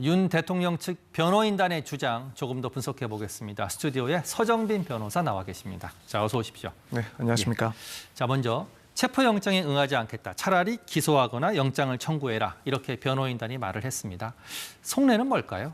윤 대통령 측 변호인단의 주장 조금 더 분석해 보겠습니다. 스튜디오에 서정빈 변호사 나와 계십니다. 자, 어서 오십시오. 네, 안녕하십니까. 예. 자, 먼저 체포영장에 응하지 않겠다. 차라리 기소하거나 영장을 청구해라. 이렇게 변호인단이 말을 했습니다. 속내는 뭘까요?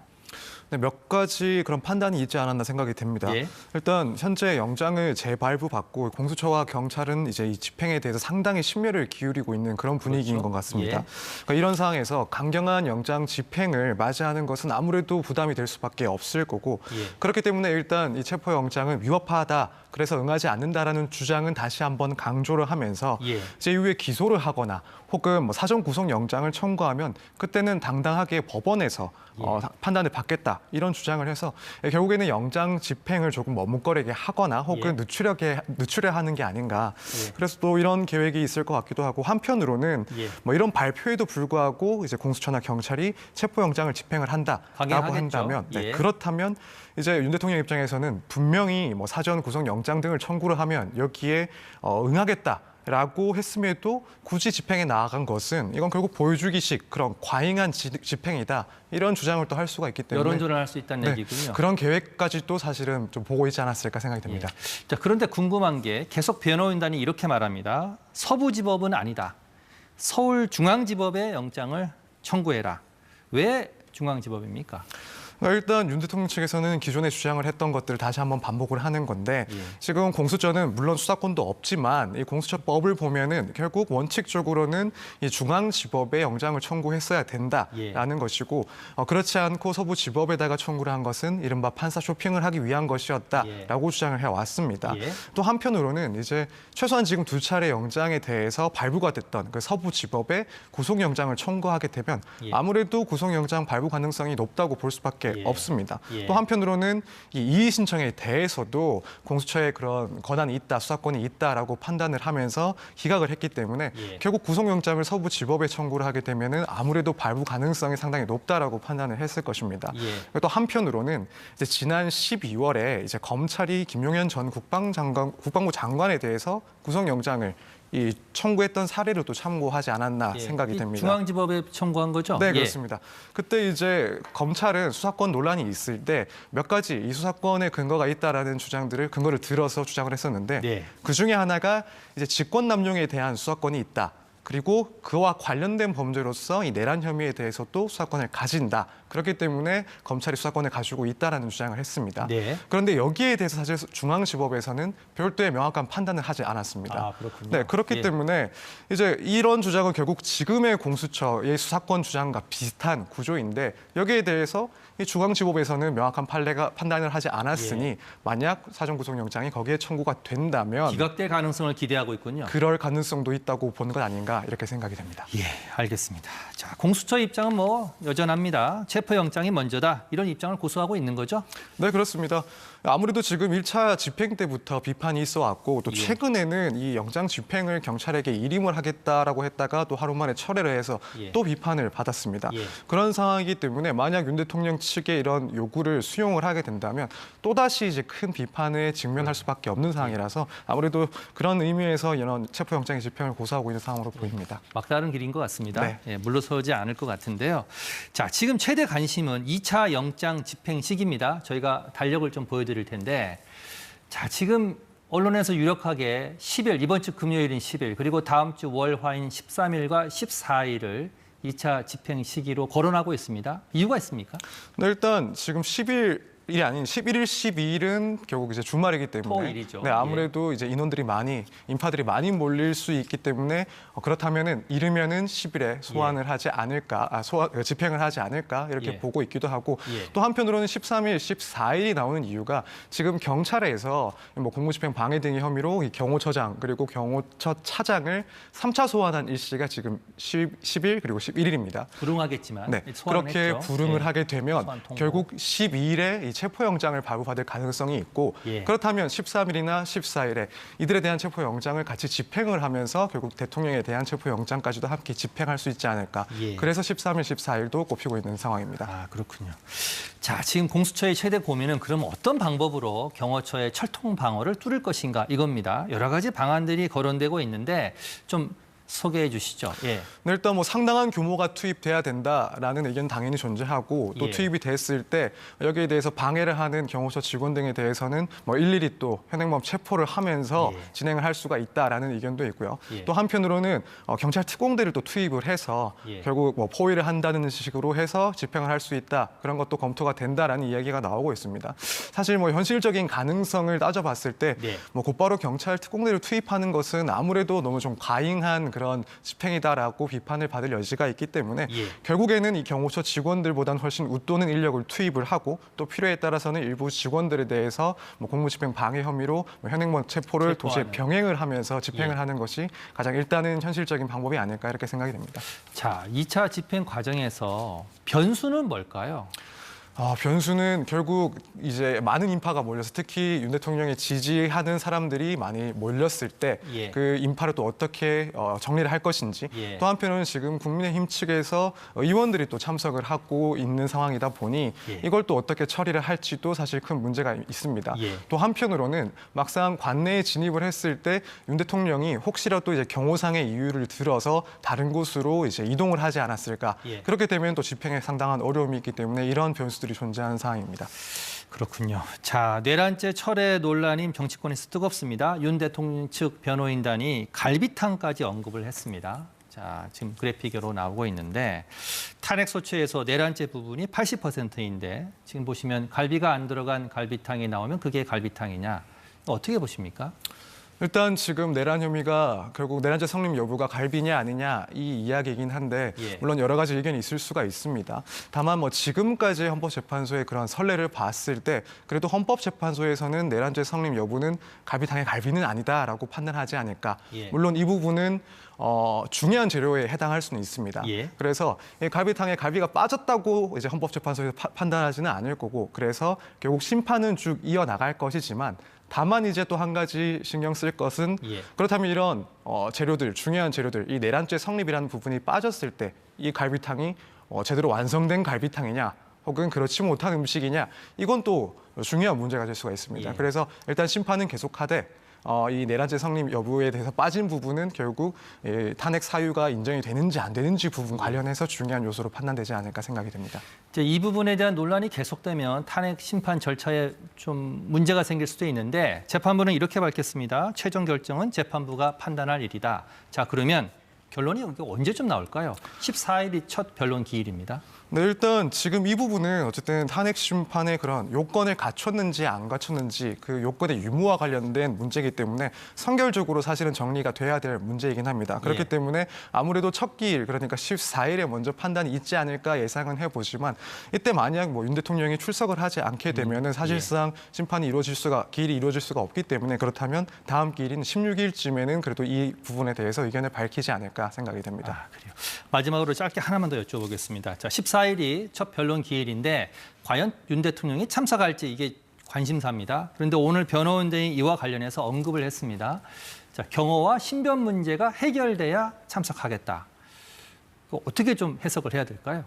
네, 몇 가지 그런 판단이 있지 않았나 생각이 됩니다. 예. 일단 현재 영장을 재발부받고 공수처와 경찰은 이제 이 집행에 대해서 상당히 심려를 기울이고 있는 그런 분위기인 그렇죠. 것 같습니다. 예. 그러니까 이런 상황에서 강경한 영장 집행을 맞이하는 것은 아무래도 부담이 될 수밖에 없을 거고 예. 그렇기 때문에 일단 이 체포영장은 위법하다. 그래서 응하지 않는다라는 주장은 다시 한번 강조를 하면서 예. 이제 이후에 기소를 하거나 혹은 뭐 사전 구속 영장을 청구하면 그때는 당당하게 법원에서 판단을 받겠다 이런 주장을 해서 결국에는 영장 집행을 조금 머뭇거리게 하거나 혹은 늦추려 하는 게 아닌가. 그래서 또 이런 계획이 있을 것 같기도 하고 한편으로는 뭐 이런 발표에도 불구하고 이제 공수처나 경찰이 체포 영장을 집행을 한다라고 강행하겠죠. 한다면 그렇다면 이제 윤 대통령 입장에서는 분명히 뭐 사전 구속 영장 등을 청구를 하면 여기에 응하겠다라고 했음에도 굳이 집행에 나아간 것은 이건 결국 보여주기식 그런 과잉한 집행이다 이런 주장을 또 할 수가 있기 때문에 여론조를 할 수 있다는 얘기군요. 그런 계획까지 또 사실은 좀 보고 있지 않았을까 생각이 듭니다. 예. 자, 그런데 궁금한 게 계속 변호인단이 이렇게 말합니다. 서부지법은 아니다. 서울중앙지법에 영장을 청구해라. 왜 중앙지법입니까? 일단 윤 대통령 측에서는 기존에 주장을 했던 것들을 다시 한번 반복을 하는 건데 지금 공수처는 물론 수사권도 없지만 이 공수처법을 보면은 결국 원칙적으로는 이 중앙지법에 영장을 청구했어야 된다라는 것이고 그렇지 않고 서부지법에다가 청구를 한 것은 이른바 판사 쇼핑을 하기 위한 것이었다라고 주장을 해왔습니다. 또 한편으로는 이제 최소한 지금 두 차례 영장에 대해서 발부가 됐던 그 서부지법에 구속영장을 청구하게 되면 아무래도 구속영장 발부 가능성이 높다고 볼 수밖에 없습니다. 또 한편으로는 이 이의 신청에 대해서도 공수처에 그런 권한이 있다, 수사권이 있다라고 판단을 하면서 기각을 했기 때문에 결국 구속영장을 서부지법에 청구를 하게 되면은 아무래도 발부 가능성이 상당히 높다라고 판단을 했을 것입니다. 또 한편으로는 이제 지난 12월에 이제 검찰이 김용현 전 국방부 장관에 대해서 구속영장을 청구했던 사례를 또 참고하지 않았나 생각이 됩니다. 중앙지법에 청구한 거죠? 네, 그렇습니다. 그때 이제 검찰은 수사권 논란이 있을 때 몇 가지 이 수사권에 근거가 있다라는 근거를 들어서 주장을 했었는데 그 중에 하나가 이제 직권남용에 대한 수사권이 있다. 그리고 그와 관련된 범죄로서 이 내란 혐의에 대해서도 수사권을 가진다. 그렇기 때문에 검찰이 수사권을 가지고 있다라는 주장을 했습니다. 그런데 여기에 대해서 사실 중앙지법에서는 별도의 명확한 판단을 하지 않았습니다. 아, 그렇군요. 네, 그렇기 때문에 이제 이런 주장은 결국 지금의 공수처의 수사권 주장과 비슷한 구조인데 여기에 대해서 이 중앙지법에서는 명확한 판단을 하지 않았으니 만약 사전 구속영장이 거기에 청구가 된다면 기각될 가능성을 기대하고 있군요. 그럴 가능성도 있다고 보는 것 아닌가 이렇게 생각이 됩니다. 예, 알겠습니다. 자, 공수처 입장은 뭐 여전합니다. 체포영장이 먼저다. 이런 입장을 고수하고 있는 거죠? 네, 그렇습니다. 아무래도 지금 1차 집행 때부터 비판이 있어 왔고 또 최근에는 이 영장 집행을 경찰에게 일임을 하겠다라고 했다가 또 하루 만에 철회를 해서 또 비판을 받았습니다. 그런 상황이기 때문에 만약 윤 대통령 측의 이런 요구를 수용을 하게 된다면 또다시 이제 큰 비판에 직면할 수밖에 없는 상황이라서 아무래도 그런 의미에서 이런 체포영장의 집행을 고수하고 있는 상황으로 보입니다. 막다른 길인 것 같습니다. 물러서지 않을 것 같은데요. 자, 지금 최대 관심은 2차 영장 집행 시기입니다. 저희가 달력을 좀 보여드릴 텐데, 자, 지금 언론에서 유력하게 10일, 이번 주 금요일인 10일, 그리고 다음 주 월, 화인 13일과 14일을 2차 집행 시기로 거론하고 있습니다. 이유가 있습니까? 네, 일단 지금 10일이 아닌 11일, 12일은 결국 이제 주말이기 때문에 토일이죠. 아무래도 이제 인파들이 많이 몰릴 수 있기 때문에 그렇다면은 이르면은 10일에 소환을 하지 않을까, 집행을 하지 않을까 이렇게 보고 있기도 하고 또 한편으로는 13일, 14일이 나오는 이유가 지금 경찰에서 뭐 공무집행 방해 등의 혐의로 이 경호처장 그리고 경호처 차장을 3차 소환한 일시가 지금 10일 그리고 11일입니다. 불응하겠지만 그렇게 했죠. 불응을 하게 되면 결국 12일에 이 체포영장을 발부받을 가능성이 있고 그렇다면 13일이나 14일에 이들에 대한 체포영장을 같이 집행을 하면서 결국 대통령에 대한 체포영장까지도 함께 집행할 수 있지 않을까. 그래서 13일, 14일도 꼽히고 있는 상황입니다. 아, 그렇군요. 자, 지금 공수처의 최대 고민은 그럼 어떤 방법으로 경호처의 철통 방어를 뚫을 것인가 이겁니다. 여러 가지 방안들이 거론되고 있는데 좀 소개해 주시죠. 예. 네, 일단 뭐 상당한 규모가 투입돼야 된다라는 의견 당연히 존재하고 또 예. 투입이 됐을 때 여기에 대해서 방해를 하는 경호처 직원 등에 대해서는 뭐 일일이 또 현행범 체포를 하면서 예. 진행을 할 수가 있다라는 의견도 있고요. 예. 또 한편으로는 경찰 특공대를 또 투입을 해서 예. 결국 뭐 포위를 한다는 식으로 해서 집행을 할 수 있다. 그런 것도 검토가 된다라는 이야기가 나오고 있습니다. 사실 뭐 현실적인 가능성을 따져봤을 때 네. 뭐 곧바로 경찰 특공대를 투입하는 것은 아무래도 너무 좀 과잉한 그런 집행이다라고 비판을 받을 여지가 있기 때문에 예. 결국에는 이 경호처 직원들보다는 훨씬 웃도는 인력을 투입을 하고 또 필요에 따라서는 일부 직원들에 대해서 뭐 공무집행 방해 혐의로 뭐 현행범 체포를 도시에 체포하는. 병행을 하면서 집행을 예. 하는 것이 가장 일단은 현실적인 방법이 아닐까 이렇게 생각이 됩니다. 자, 2차 집행 과정에서 변수는 뭘까요? 변수는 결국 이제 많은 인파가 몰려서 특히 윤 대통령이 지지하는 사람들이 많이 몰렸을 때 예. 그 인파를 또 어떻게 정리를 할 것인지 예. 또 한편으로는 지금 국민의힘 측에서 의원들이 또 참석을 하고 있는 상황이다 보니 예. 이걸 또 어떻게 처리를 할지도 사실 큰 문제가 있습니다. 예. 또 한편으로는 막상 관내에 진입을 했을 때 윤 대통령이 혹시라도 이제 경호상의 이유를 들어서 다른 곳으로 이제 이동을 하지 않았을까 예. 그렇게 되면 또 집행에 상당한 어려움이 있기 때문에 이런 변수들이 존재하는 상황입니다. 그렇군요. 자, 뇌란죄 철회 논란이 정치권에서 뜨겁습니다. 윤 대통령 측 변호인단이 갈비탕까지 언급을 했습니다. 자, 지금 그래픽으로 나오고 있는데 탄핵 소추에서 내란죄 부분이 80%인데 지금 보시면 갈비가 안 들어간 갈비탕이 나오면 그게 갈비탕이냐? 어떻게 보십니까? 일단 지금 내란 혐의가 결국 내란죄 성립 여부가 갈비냐 아니냐 이 이야기이긴 한데 예. 물론 여러 가지 의견이 있을 수가 있습니다. 다만 뭐 지금까지 헌법재판소의 그런 선례를 봤을 때 그래도 헌법재판소에서는 내란죄 성립 여부는 갈비탕의 갈비는 아니다라고 판단하지 않을까. 예. 물론 이 부분은 중요한 재료에 해당할 수는 있습니다. 예. 그래서 이 갈비탕에 갈비가 빠졌다고 이제 헌법재판소에서 판단하지는 않을 거고 그래서 결국 심판은 쭉 이어나갈 것이지만 다만 이제 또 한 가지 신경 쓸 것은 예. 그렇다면 이런 재료들, 중요한 재료들, 이 내란죄 성립이라는 부분이 빠졌을 때 이 갈비탕이 제대로 완성된 갈비탕이냐 혹은 그렇지 못한 음식이냐 이건 또 중요한 문제가 될 수가 있습니다. 예. 그래서 일단 심판은 계속하되 이 내란죄 성립 여부에 대해서 빠진 부분은 결국 탄핵 사유가 인정이 되는지 안 되는지 부분 관련해서 중요한 요소로 판단되지 않을까 생각이 됩니다. 이제 이 부분에 대한 논란이 계속되면 탄핵 심판 절차에 좀 문제가 생길 수도 있는데 재판부는 이렇게 밝혔습니다. 최종 결정은 재판부가 판단할 일이다. 자, 그러면 결론이 언제쯤 나올까요? 14일이 첫 변론 기일입니다. 네, 일단 지금 이 부분은 어쨌든 탄핵 심판의 그런 요건을 갖췄는지 안 갖췄는지 그 요건의 유무와 관련된 문제이기 때문에 선결적으로 사실은 정리가 돼야 될 문제이긴 합니다. 그렇기 예. 때문에 아무래도 첫 기일 그러니까 14일에 먼저 판단이 있지 않을까 예상은 해보지만 이때 만약 뭐 윤 대통령이 출석을 하지 않게 되면은 사실상 심판이 기일이 이루어질 수가 없기 때문에 그렇다면 다음 기일인 16일쯤에는 그래도 이 부분에 대해서 의견을 밝히지 않을까 생각이 됩니다. 그래요. 마지막으로 짧게 하나만 더 여쭤보겠습니다. 자, 14일이 첫 변론 기일인데 과연 윤 대통령이 참석할지 이게 관심사입니다. 그런데 오늘 변호인단이 이와 관련해서 언급을 했습니다. 자, 경호와 신변 문제가 해결돼야 참석하겠다. 어떻게 좀 해석을 해야 될까요?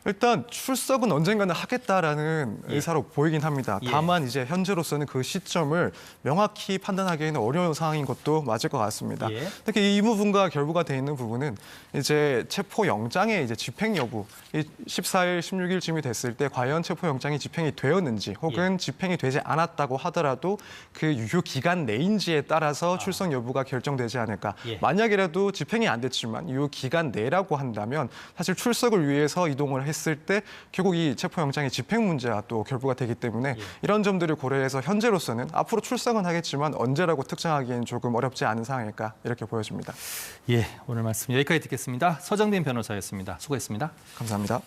일단 출석은 언젠가는 하겠다라는 예. 의사로 보이긴 합니다. 예. 다만 이제 현재로서는 그 시점을 명확히 판단하기에는 어려운 상황인 것도 맞을 것 같습니다. 예. 특히 이 부분과 결부가 돼 있는 부분은 이제 체포 영장의 이제 집행 여부, 이 14일, 16일쯤이 됐을 때 과연 체포 영장이 집행이 되었는지 혹은 집행이 되지 않았다고 하더라도 그 유효 기간 내인지에 따라서 출석 여부가 결정되지 않을까. 예. 만약이라도 집행이 안 됐지만 유효 기간 내라고 한다면 사실 출석을 위해서 이동을 했을 때 결국 이 체포영장의 집행 문제와 또 결부가 되기 때문에 이런 점들을 고려해서 현재로서는 앞으로 출석은 하겠지만 언제라고 특정하기엔 조금 어렵지 않은 상황일까 이렇게 보여집니다. 예, 오늘 말씀 여기까지 듣겠습니다. 서정빈 변호사였습니다. 수고했습니다. 감사합니다.